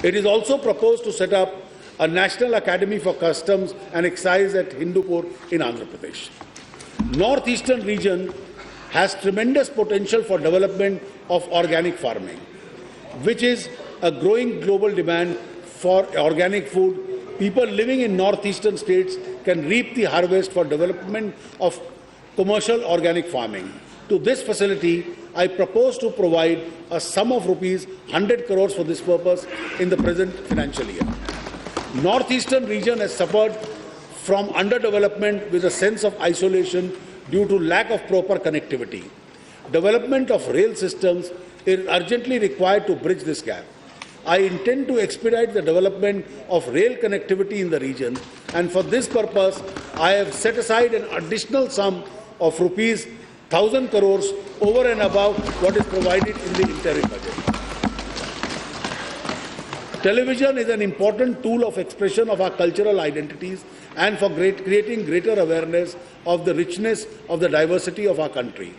It is also proposed to set up a National Academy for Customs and Excise at Hindupur in Andhra Pradesh. Northeastern region has tremendous potential for development of organic farming, which is a growing global demand for organic food. People living in northeastern states can reap the harvest for development of commercial organic farming. To this facility, I propose to provide a sum of rupees 100 crores for this purpose in the present financial year. Northeastern region has suffered from underdevelopment with a sense of isolation due to lack of proper connectivity. Development of rail systems is urgently required to bridge this gap. I intend to expedite the development of rail connectivity in the region, and for this purpose, I have set aside an additional sum of rupees 1,000 crores over and above what is provided in the interim budget. Television is an important tool of expression of our cultural identities and for creating greater awareness of the richness of the diversity of our country.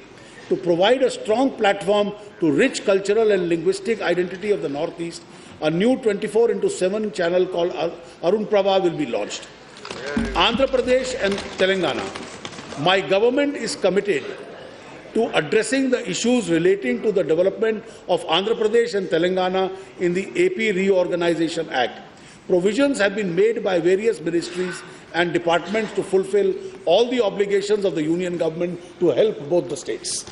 To provide a strong platform to rich cultural and linguistic identity of the Northeast, a new 24/7 channel called Arun Prabha will be launched. Andhra Pradesh and Telangana. My government is committed to addressing the issues relating to the development of Andhra Pradesh and Telangana in the AP Reorganization Act. Provisions have been made by various ministries and departments to fulfill all the obligations of the union government to help both the states.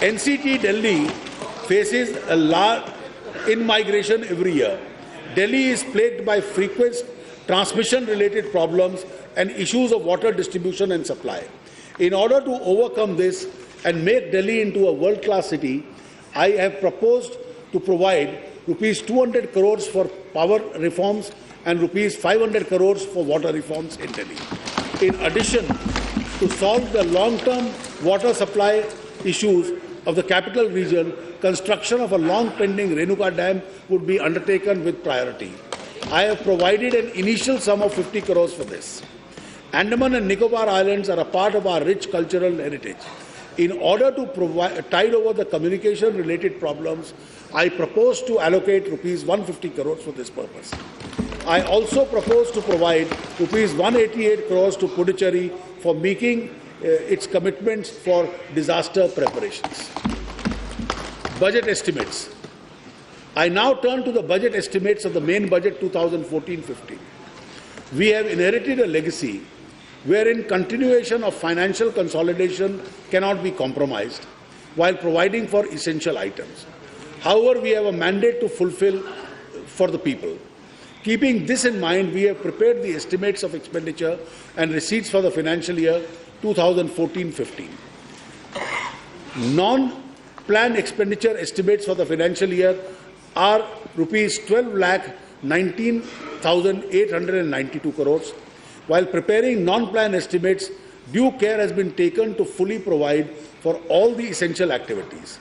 NCT Delhi faces a large in-migration every year. Delhi is plagued by frequent transmission-related problems and issues of water distribution and supply. In order to overcome this and make Delhi into a world-class city, I have proposed to provide rupees 200 crores for power reforms and rupees 500 crores for water reforms in Delhi. In addition, to solve the long-term water supply issues of the capital region, construction of a long-pending Renuka Dam would be undertaken with priority. I have provided an initial sum of 50 crores for this. Andaman and Nicobar Islands are a part of our rich cultural heritage. In order to tide over the communication-related problems, I propose to allocate rupees 150 crores for this purpose. I also propose to provide rupees 188 crores to Puducherry for making its commitments for disaster preparations. Budget estimates. I now turn to the budget estimates of the main budget 2014-15. We have inherited a legacy wherein continuation of financial consolidation cannot be compromised while providing for essential items. However, we have a mandate to fulfill for the people. Keeping this in mind, we have prepared the estimates of expenditure and receipts for the financial year 2014-15. Non-plan expenditure estimates for the financial year are rupees 12,19,892 crores. While preparing non-plan estimates, due care has been taken to fully provide for all the essential activities.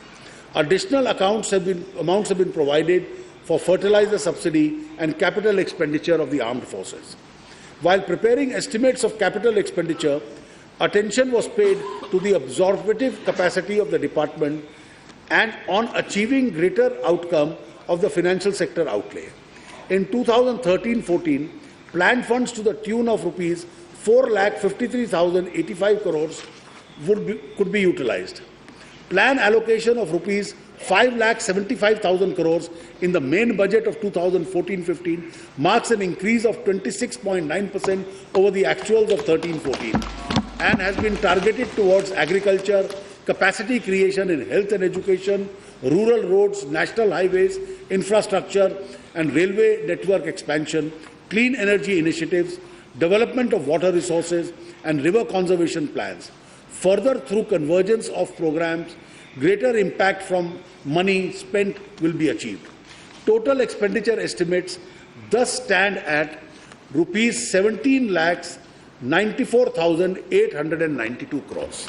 Additional amounts have been provided for fertilizer subsidy and capital expenditure of the armed forces. While preparing estimates of capital expenditure, attention was paid to the absorptive capacity of the department and on achieving greater outcome of the financial sector outlay. In 2013-14, planned funds to the tune of rupees 4,53,085 crores could be utilized. Plan allocation of rupees 5,75,000 crores in the main budget of 2014-15 marks an increase of 26.9% over the actuals of 13-14 and has been targeted towards agriculture, capacity creation in health and education, rural roads, national highways, infrastructure and railway network expansion, clean energy initiatives, development of water resources and river conservation plans. Further, through convergence of programs, greater impact from money spent will be achieved. Total expenditure estimates thus stand at rupees 17,94,892 crores.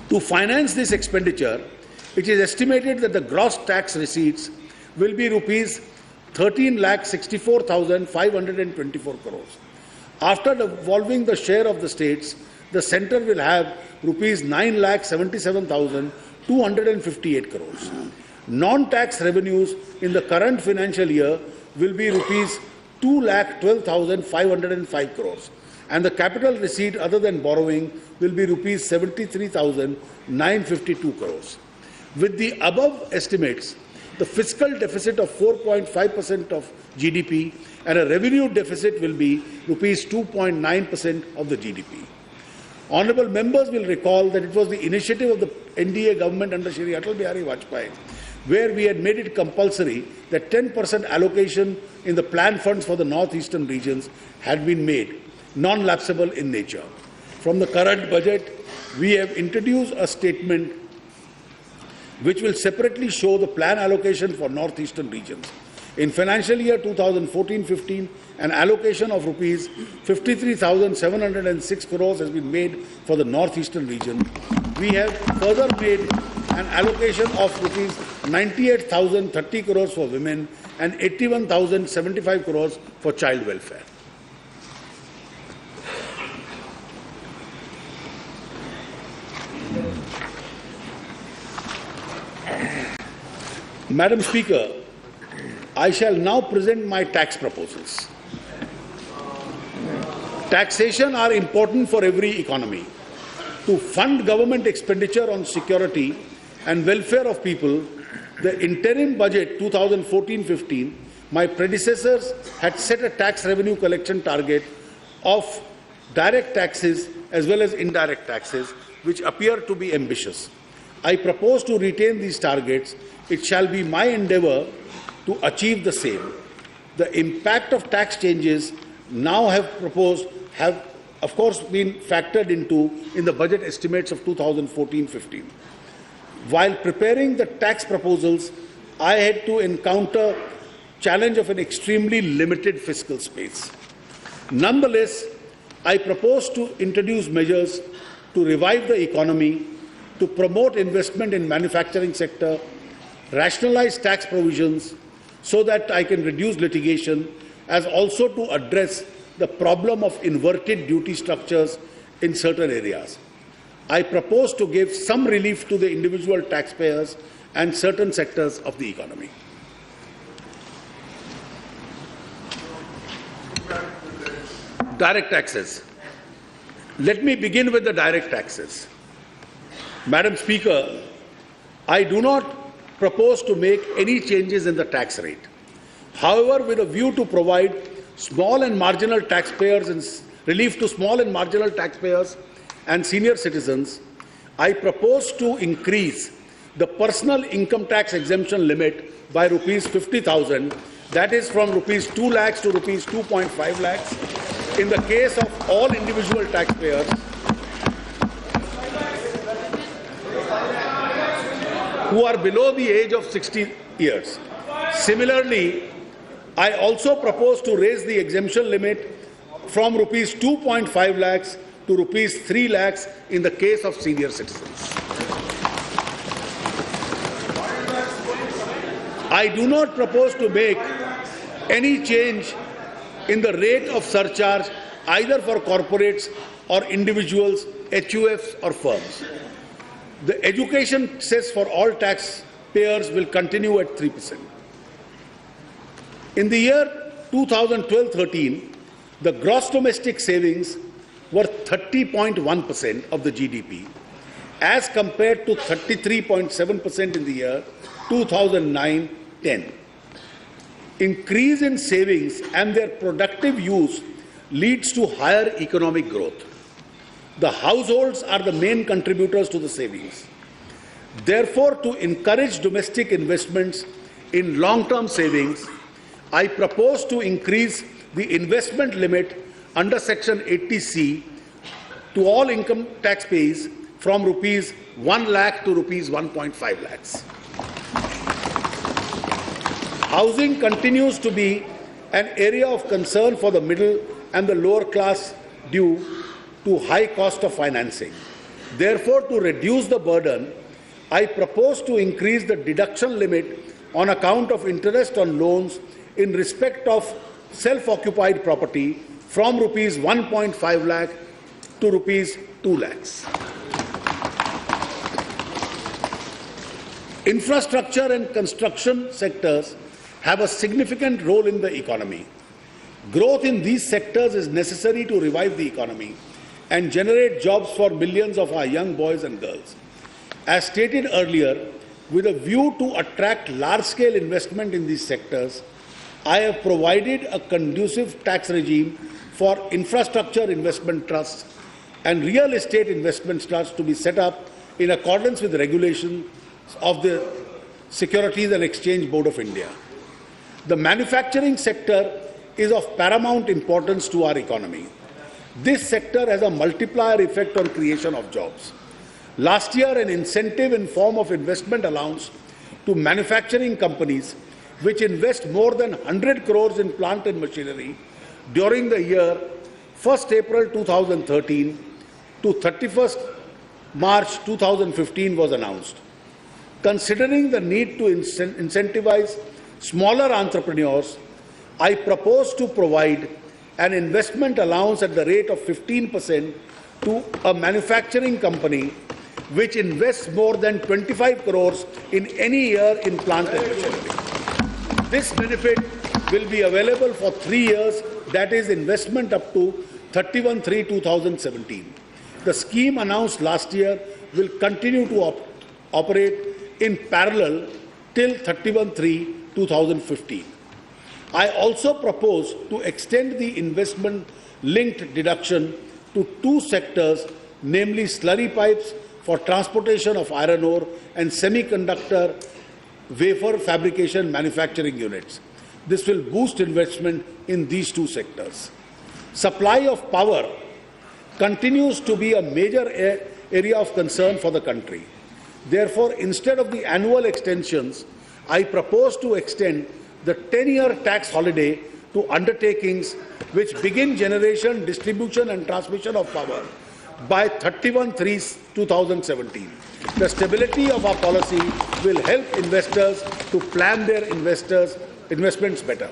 To finance this expenditure, it is estimated that the gross tax receipts will be rupees 13,64,524 crores. After devolving the share of the states, the centre will have rupees 9,77,258 crores. Non-tax revenues in the current financial year will be rupees 2,12,505 crores, and the capital receipt other than borrowing will be rupees 73,952 crores. With the above estimates, the fiscal deficit of 4.5% of GDP and a revenue deficit will be rupees 2.9% of the GDP. Honourable members will recall that it was the initiative of the NDA government under Shri Atal Bihari Vajpayee where we had made it compulsory that 10% allocation in the planned funds for the northeastern regions had been made, non-lapsable in nature. From the current budget, we have introduced a statement which will separately show the plan allocation for northeastern regions. In financial year 2014-15, an allocation of rupees 53,706 crores has been made for the northeastern region. We have further made an allocation of rupees 98,030 crores for women and 81,075 crores for child welfare. Madam Speaker, I shall now present my tax proposals. Taxation are important for every economy. To fund government expenditure on security and welfare of people, the interim budget 2014-15, my predecessors had set a tax revenue collection target of direct taxes as well as indirect taxes, which appear to be ambitious. I propose to retain these targets. It shall be my endeavour to achieve the same. The impact of tax changes now have of course been factored in the budget estimates of 2014-15. While preparing the tax proposals, I had to encounter challenge of an extremely limited fiscal space. Nonetheless, I propose to introduce measures to revive the economy, to promote investment in manufacturing sector, rationalize tax provisions so that I can reduce litigation, as also to address the problem of inverted duty structures in certain areas. I propose to give some relief to the individual taxpayers and certain sectors of the economy. Direct taxes. Let me begin with the direct taxes. Madam Speaker, I do not propose to make any changes in the tax rate. However, with a view to provide small and marginal taxpayers and relief to small and marginal taxpayers and senior citizens, I propose to increase the personal income tax exemption limit by rupees 50,000, that is from rupees 2 lakhs to rupees 2.5 lakhs, in the case of all individual taxpayers who are below the age of 60 years. Similarly, I also propose to raise the exemption limit from rupees 2.5 lakhs to rupees 3 lakhs in the case of senior citizens. I do not propose to make any change in the rate of surcharge either for corporates or individuals, HUFs or firms. The education cess for all taxpayers will continue at 3%. In the year 2012-13, the gross domestic savings were 30.1% of the GDP, as compared to 33.7% in the year 2009-10. Increase in savings and their productive use leads to higher economic growth. The households are the main contributors to the savings. Therefore, to encourage domestic investments in long-term savings, I propose to increase the investment limit under Section 80C to all income taxpayers from rupees 1 lakh to rupees 1.5 lakhs. Housing continues to be an area of concern for the middle and the lower class due to high cost of financing. Therefore, to reduce the burden, I propose to increase the deduction limit on account of interest on loans in respect of self-occupied property from rupees 1.5 lakh to rupees 2 lakhs. Infrastructure and construction sectors have a significant role in the economy. Growth in these sectors is necessary to revive the economy and generate jobs for millions of our young boys and girls. As stated earlier, with a view to attract large-scale investment in these sectors, I have provided a conducive tax regime for infrastructure investment trusts and real estate investment trusts to be set up in accordance with the regulations of the Securities and Exchange Board of India. The manufacturing sector is of paramount importance to our economy. This sector has a multiplier effect on creation of jobs. Last year, an incentive in form of investment allowance to manufacturing companies which invest more than 100 crores in plant and machinery during the year 1st April 2013 to 31st March 2015 was announced. Considering the need to incentivize smaller entrepreneurs, I propose to provide an investment allowance at the rate of 15% to a manufacturing company which invests more than 25 crores in any year in plant and machinery. This benefit will be available for 3 years, that is investment up to 31/3/2017. The scheme announced last year will continue to operate in parallel till 31/3/2015. I also propose to extend the investment-linked deduction to 2 sectors, namely slurry pipes for transportation of iron ore and semiconductor wafer fabrication manufacturing units. This will boost investment in these 2 sectors. Supply of power continues to be a major area of concern for the country. Therefore, instead of the annual extensions, I propose to extend the 10-year tax holiday to undertakings which begin generation, distribution and transmission of power by 31/3/2017. The stability of our policy will help investors to plan their investments better.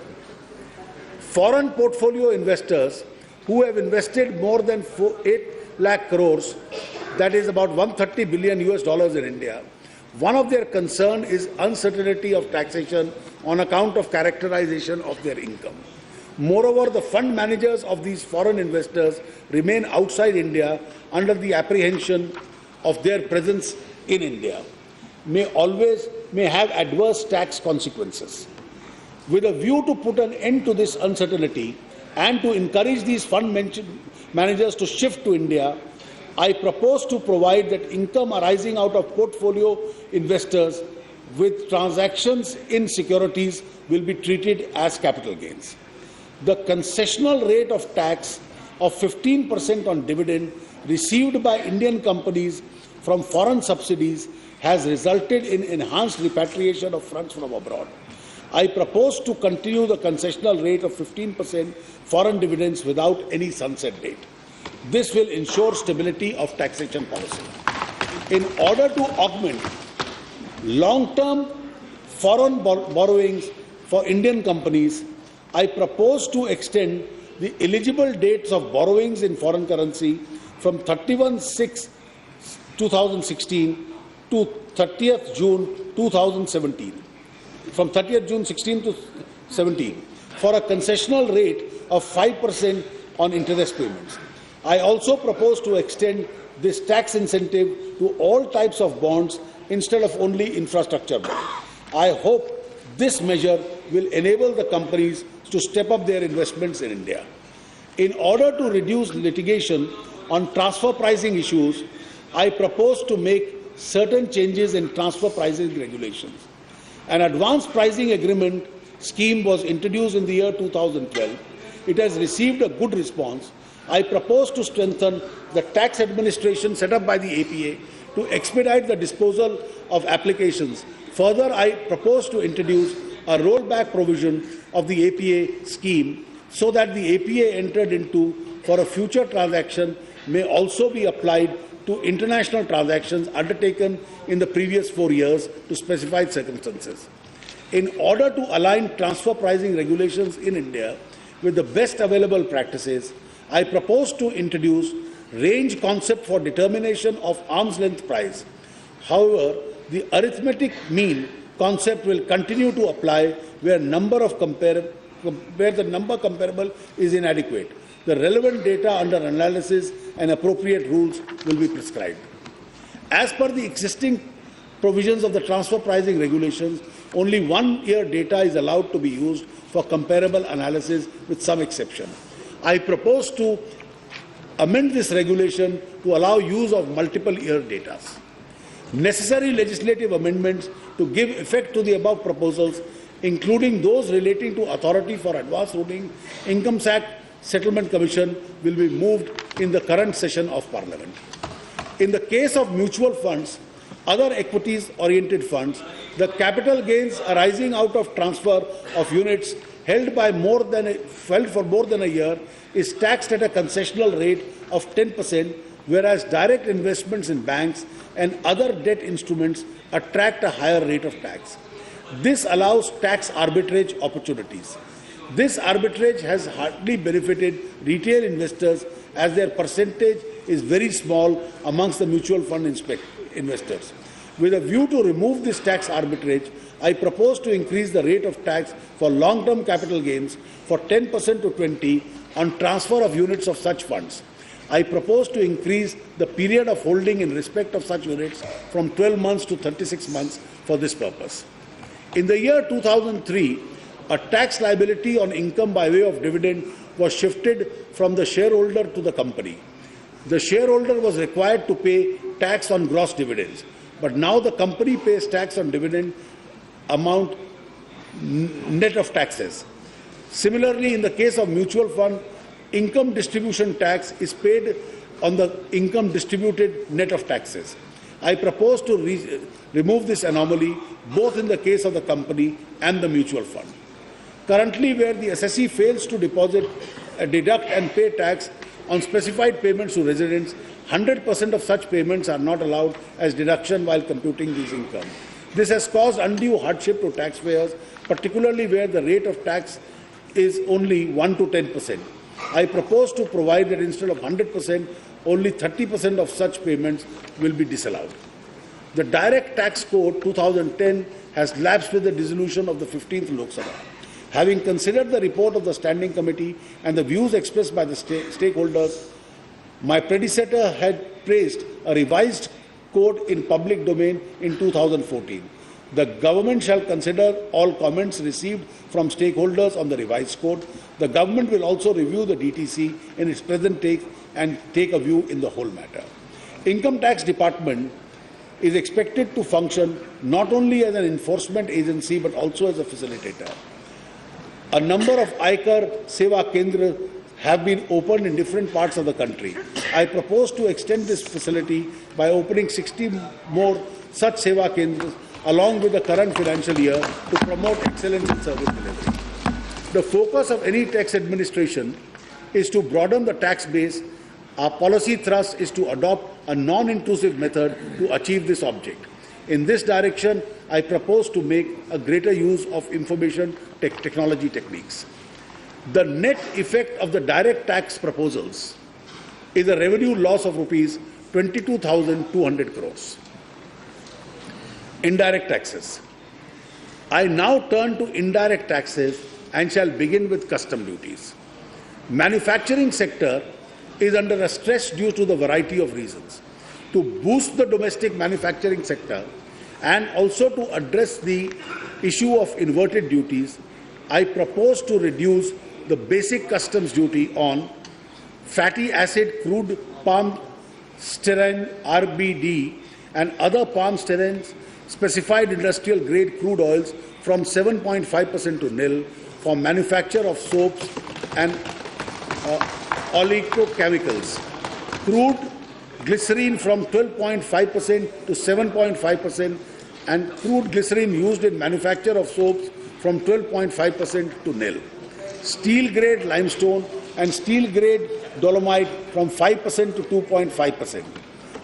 Foreign portfolio investors who have invested more than 8 lakh crores, that is about $130 billion in India, one of their concern is uncertainty of taxation on account of characterization of their income. Moreover, the fund managers of these foreign investors remain outside India under the apprehension of their presence in India may have adverse tax consequences. With a view to put an end to this uncertainty and to encourage these fund managers to shift to India, I propose to provide that income arising out of portfolio investors with transactions in securities will be treated as capital gains. The concessional rate of tax of 15% on dividend received by Indian companies from foreign subsidies has resulted in enhanced repatriation of funds from abroad. I propose to continue the concessional rate of 15% foreign dividends without any sunset date. This will ensure stability of taxation policy. In order to augment long-term foreign borrowings for Indian companies, I propose to extend the eligible dates of borrowings in foreign currency from 31/6/2016 to 30th June 2017. From 30th June 16 to 17 for a concessional rate of 5% on interest payments. I also propose to extend this tax incentive to all types of bonds instead of only infrastructure bonds. I hope this measure will enable the companies to step up their investments in India. In order to reduce litigation on transfer pricing issues, I propose to make certain changes in transfer pricing regulations. An advanced pricing agreement scheme was introduced in the year 2012. It has received a good response. I propose to strengthen the tax administration set up by the APA to expedite the disposal of applications. Further, I propose to introduce a rollback provision of the APA scheme so that the APA entered into for a future transaction may also be applied to international transactions undertaken in the previous 4 years to specified circumstances. In order to align transfer pricing regulations in India with the best available practices, I propose to introduce range concept for determination of arm's length price. However, The arithmetic mean concept will continue to apply where the number comparable is inadequate. The relevant data under analysis and appropriate rules will be prescribed. As per the existing provisions of the transfer pricing regulations, only 1 year data is allowed to be used for comparable analysis with some exception. I propose to amend this regulation to allow use of multiple year data. Necessary legislative amendments to give effect to the above proposals, including those relating to Authority for Advance Ruling, Income Tax Settlement Commission, will be moved in the current session of Parliament. In the case of mutual funds, other equities-oriented funds, the capital gains arising out of transfer of units held for more than a year is taxed at a concessional rate of 10%, whereas direct investments in banks and other debt instruments attract a higher rate of tax. This allows tax arbitrage opportunities. This arbitrage has hardly benefited retail investors as their percentage is very small amongst the mutual fund investors. With a view to remove this tax arbitrage, I propose to increase the rate of tax for long-term capital gains from 10% to 20% on transfer of units of such funds. I propose to increase the period of holding in respect of such units from 12 months to 36 months for this purpose. In the year 2003, a tax liability on income by way of dividend was shifted from the shareholder to the company. The shareholder was required to pay tax on gross dividends, but now the company pays tax on dividend amount net of taxes. Similarly, in the case of mutual fund, income distribution tax is paid on the income distributed net of taxes. I propose to remove this anomaly both in the case of the company and the mutual fund. Currently, where the assessee fails to deduct and pay tax on specified payments to residents, 100% of such payments are not allowed as deduction while computing these income. This has caused undue hardship to taxpayers, particularly where the rate of tax is only 1 to 10%. I propose to provide that instead of 100%, only 30% of such payments will be disallowed. The Direct Tax Code 2010 has lapsed with the dissolution of the 15th Lok Sabha. Having considered the report of the Standing Committee and the views expressed by the stakeholders, my predecessor had placed a revised code in public domain in 2014. The government shall consider all comments received from stakeholders on the revised code. The government will also review the DTC in its present take and take a view in the whole matter. Income Tax Department is expected to function not only as an enforcement agency but also as a facilitator. A number of Aikar Seva Kendra have been opened in different parts of the country. I propose to extend this facility by opening 60 more such Seva Kendras along with the current financial year to promote excellence in service delivery. The focus of any tax administration is to broaden the tax base. Our policy thrust is to adopt a non-intrusive method to achieve this object. In this direction, I propose to make a greater use of information technology techniques. The net effect of the direct tax proposals is a revenue loss of rupees 22,200 crores. Indirect taxes. I now turn to indirect taxes and shall begin with custom duties. Manufacturing sector is under a stress due to the variety of reasons. To boost the domestic manufacturing sector and also to address the issue of inverted duties, I propose to reduce the basic customs duty on fatty acid crude palm styrene RBD and other palm styrenes specified industrial grade crude oils from 7.5% to nil for manufacture of soaps and oleochemicals. Crude glycerine from 12.5% to 7.5% and crude glycerine used in manufacture of soaps from 12.5% to nil. Steel grade limestone and steel grade dolomite from 5% to 2.5%.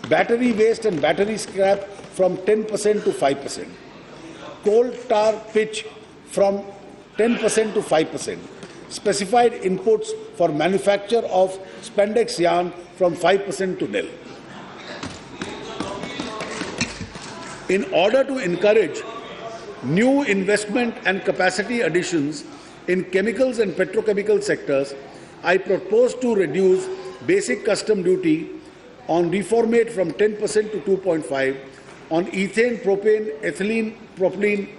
Battery waste and battery scrap from 10% to 5%. Coal tar pitch from 10% to 5%. Specified inputs for manufacture of spandex yarn from 5% to nil. In order to encourage new investment and capacity additions in chemicals and petrochemical sectors, I propose to reduce basic custom duty on reformate from 10% to 2.5%, on ethane, propane, ethylene, propylene,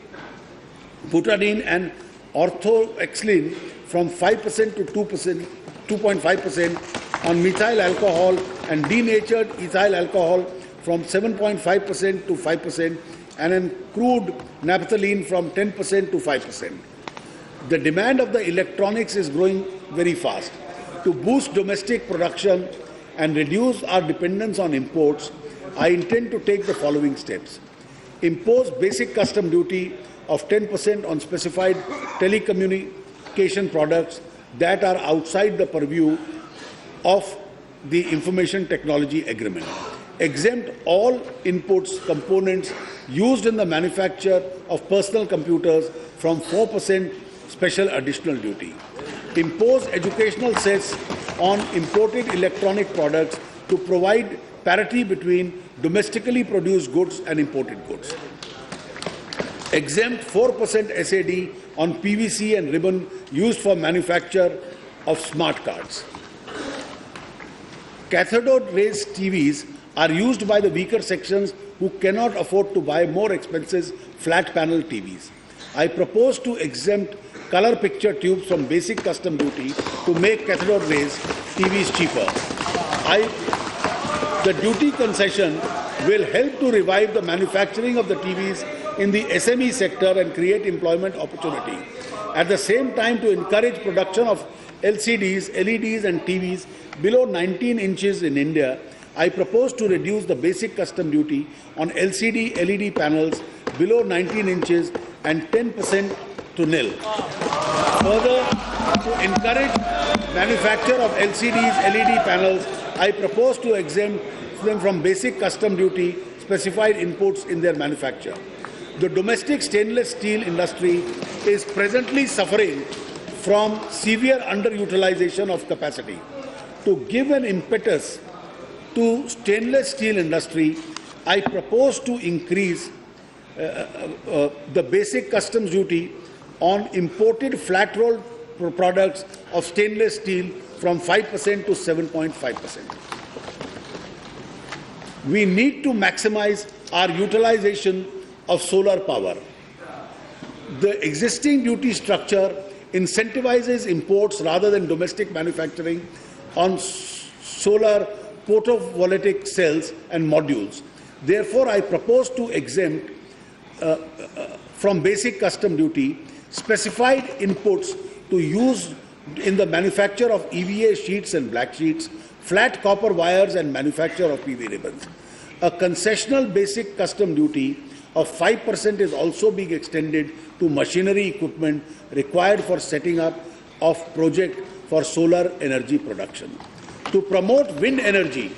butadiene and orthoxylene from 5% to 2.5%, on methyl alcohol and denatured ethyl alcohol from 7.5% to 5%, and on crude naphthalene from 10% to 5%. The demand of the electronics is growing very fast. To boost domestic production and reduce our dependence on imports, I intend to take the following steps. Impose basic custom duty of 10% on specified telecommunication products that are outside the purview of the Information Technology Agreement. Exempt all inputs, components used in the manufacture of personal computers from 4% special additional duty. Impose educational cess on imported electronic products to provide parity between domestically produced goods and imported goods. Exempt 4% SAD on PVC and ribbon used for manufacture of smart cards. Cathode rays TVs are used by the weaker sections who cannot afford to buy more expensive flat panel TVs. I propose to exempt color picture tubes from basic custom duty to make cathode rays TVs cheaper. The duty concession will help to revive the manufacturing of the TVs in the SME sector and create employment opportunity. At the same time, to encourage production of LCDs, LEDs and TVs below 19 inches in India, I propose to reduce the basic custom duty on LCD, LED panels below 19 inches and 10% to nil. Further, to encourage manufacture of LCDs, LED panels, I propose to exempt them from basic custom duty specified inputs in their manufacture. The domestic stainless steel industry is presently suffering from severe underutilization of capacity. To give an impetus to stainless steel industry, I propose to increase the basic customs duty on imported flat-rolled products of stainless steel from 5% to 7.5%. We need to maximize our utilization of solar power. The existing duty structure incentivizes imports rather than domestic manufacturing on solar photovoltaic cells and modules. Therefore, I propose to exempt from basic custom duty specified inputs to use in the manufacture of EVA sheets and black sheets, flat copper wires and manufacture of PV ribbons. A concessional basic custom duty of 5% is also being extended to machinery equipment required for setting up of project for solar energy production. To promote wind energy,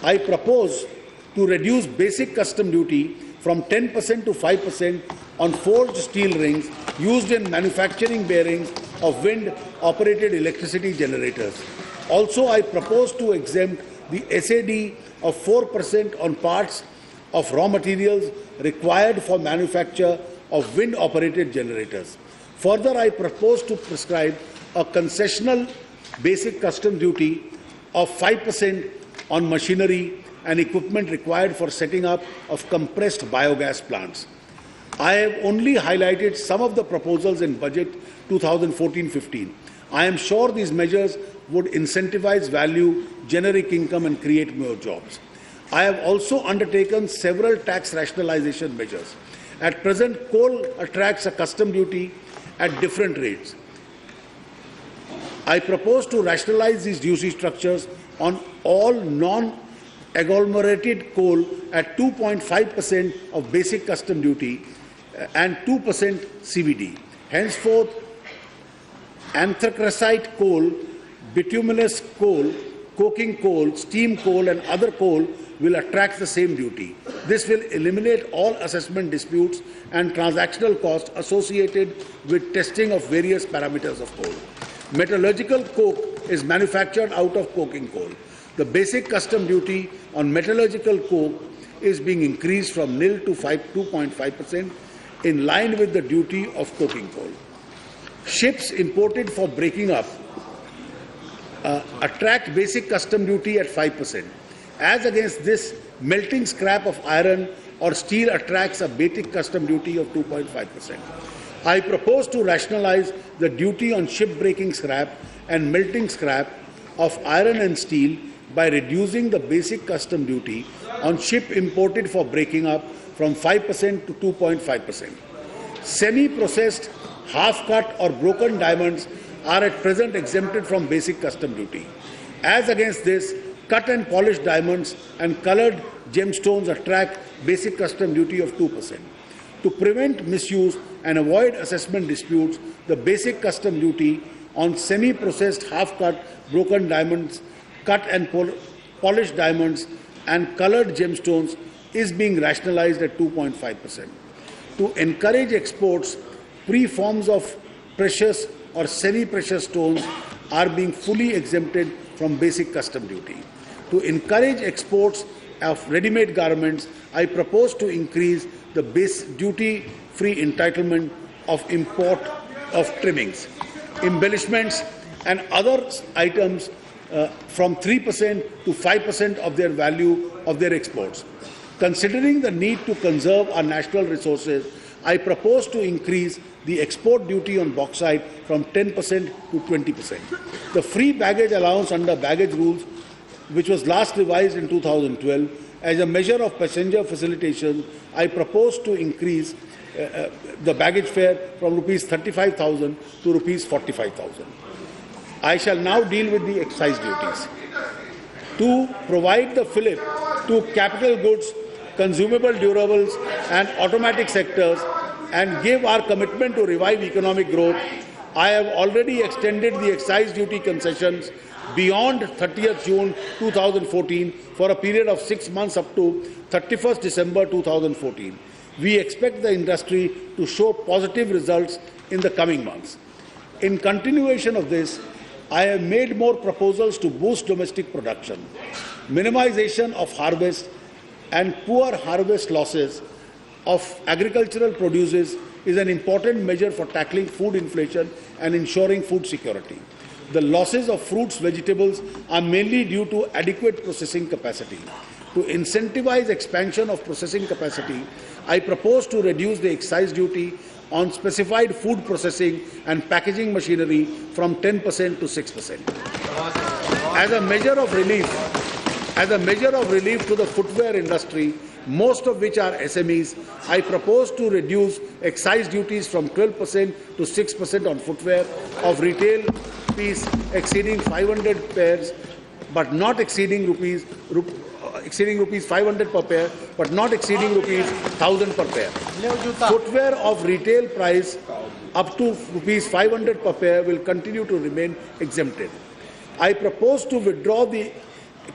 I propose to reduce basic custom duty from 10% to 5% on forged steel rings used in manufacturing bearings of wind-operated electricity generators. Also, I propose to exempt the SAD of 4% on parts of raw materials required for manufacture of wind-operated generators. Further, I propose to prescribe a concessional basic custom duty of 5% on machinery and equipment required for setting up of compressed biogas plants. I have only highlighted some of the proposals in Budget 2014-15. I am sure these measures would incentivize value, generic income and create more jobs. I have also undertaken several tax rationalization measures. At present, coal attracts a custom duty at different rates. I propose to rationalize these duty structures on all non-agglomerated coal at 2.5% of basic custom duty and 2% CVD. Henceforth, anthracite coal, bituminous coal, coking coal, steam coal and other coal will attract the same duty. This will eliminate all assessment disputes and transactional costs associated with testing of various parameters of coal. Metallurgical coke is manufactured out of coking coal. The basic custom duty on metallurgical coke is being increased from nil to 2.5% in line with the duty of coking coal. Ships imported for breaking up attract basic custom duty at 5%. As against this, melting scrap of iron or steel attracts a basic custom duty of 2.5%. I propose to rationalize the duty on ship-breaking scrap and melting scrap of iron and steel by reducing the basic custom duty on ship imported for breaking up from 5% to 2.5%. Semi-processed, half-cut or broken diamonds are at present exempted from basic custom duty. As against this, cut and polished diamonds and colored gemstones attract basic custom duty of 2%. To prevent misuse and avoid assessment disputes, the basic custom duty on semi-processed, half-cut, broken diamonds, cut and polished diamonds and colored gemstones is being rationalized at 2.5%. To encourage exports, pre-forms of precious or semi-precious stones are being fully exempted from basic custom duty. To encourage exports of ready-made garments, I propose to increase the base duty-free entitlement of import of trimmings, embellishments and other items from 3% to 5% of their value of their exports. Considering the need to conserve our national resources, I propose to increase the export duty on bauxite from 10% to 20%. The free baggage allowance under baggage rules, which was last revised in 2012, as a measure of passenger facilitation, I propose to increase the baggage fare from rupees 35,000 to rupees 45,000. I shall now deal with the excise duties. To provide the fillip to capital goods, consumable durables and automatic sectors and give our commitment to revive economic growth, I have already extended the excise duty concessions beyond 30th June 2014 for a period of 6 months up to 31st December 2014. We expect the industry to show positive results in the coming months. In continuation of this, I have made more proposals to boost domestic production. Minimization of harvest and poor harvest losses of agricultural produces is an important measure for tackling food inflation and ensuring food security. The losses of fruits, vegetables are mainly due to adequate processing capacity. To incentivize expansion of processing capacity, I propose to reduce the excise duty on specified food processing and packaging machinery from 10% to 6%. As a measure of relief to the footwear industry, most of which are SMEs, I propose to reduce excise duties from 12% to 6% on footwear of retail piece exceeding 500 pairs, but not exceeding rupees 500 per pair, but not exceeding rupees 1,000 per pair. Footwear of retail price up to rupees 500 per pair will continue to remain exempted. I propose to withdraw the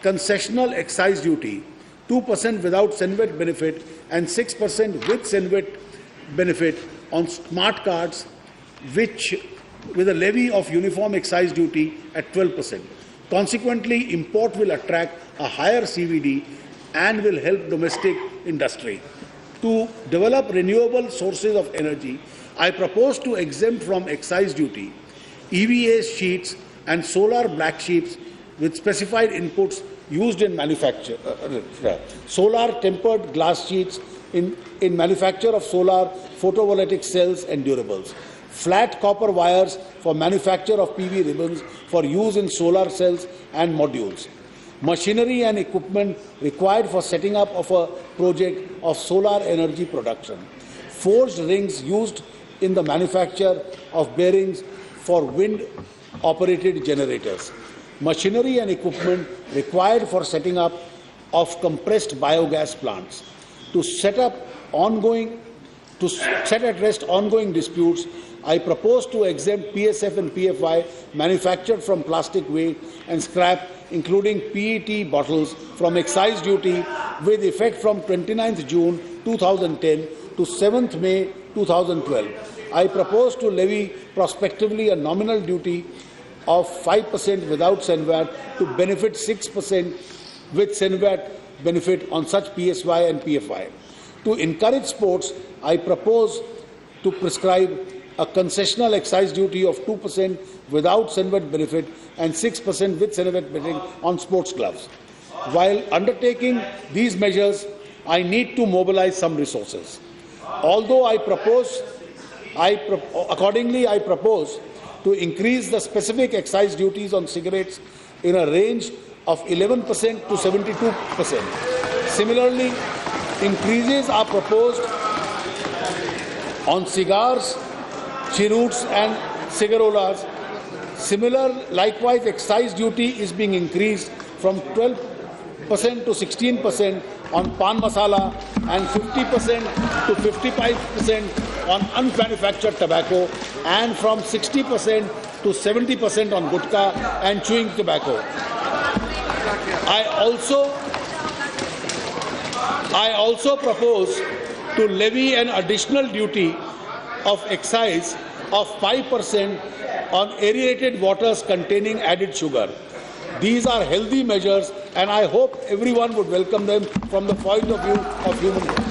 concessional excise duty, 2% without Senvet benefit and 6% with Senvet benefit on smart cards, which with a levy of uniform excise duty at 12%. Consequently, import will attract a higher CVD and will help domestic industry. To develop renewable sources of energy, I propose to exempt from excise duty EVA sheets and solar black sheets with specified inputs used in manufacture, solar tempered glass sheets in manufacture of solar photovoltaic cells and durables, flat copper wires for manufacture of PV ribbons for use in solar cells and modules, machinery and equipment required for setting up of a project of solar energy production, forged rings used in the manufacture of bearings for wind-operated generators, machinery and equipment required for setting up of compressed biogas plants. To set at rest ongoing disputes, I propose to exempt PSF and PFY manufactured from plastic waste and scrap, including PET bottles, from excise duty with effect from 29th June 2010 to 7th May 2012. I propose to levy prospectively a nominal duty of 5% without Senvat to benefit 6% with Senvat benefit on such PSY and PFI. To encourage sports, I propose to prescribe a concessional excise duty of 2% without Senvet benefit and 6% with Senvet benefit on sports gloves. While undertaking these measures, I need to mobilize some resources. Although accordingly, I propose to increase the specific excise duties on cigarettes in a range of 11% to 72%. Similarly, increases are proposed on cigars, cheroots and cigarillos. Likewise, excise duty is being increased from 12% to 16% on pan masala and 50% to 55% on unmanufactured tobacco, and from 60% to 70% on gutka and chewing tobacco. I also propose to levy an additional duty of excise of 5% on aerated waters containing added sugar. These are healthy measures, and I hope everyone would welcome them from the point of view of human rights.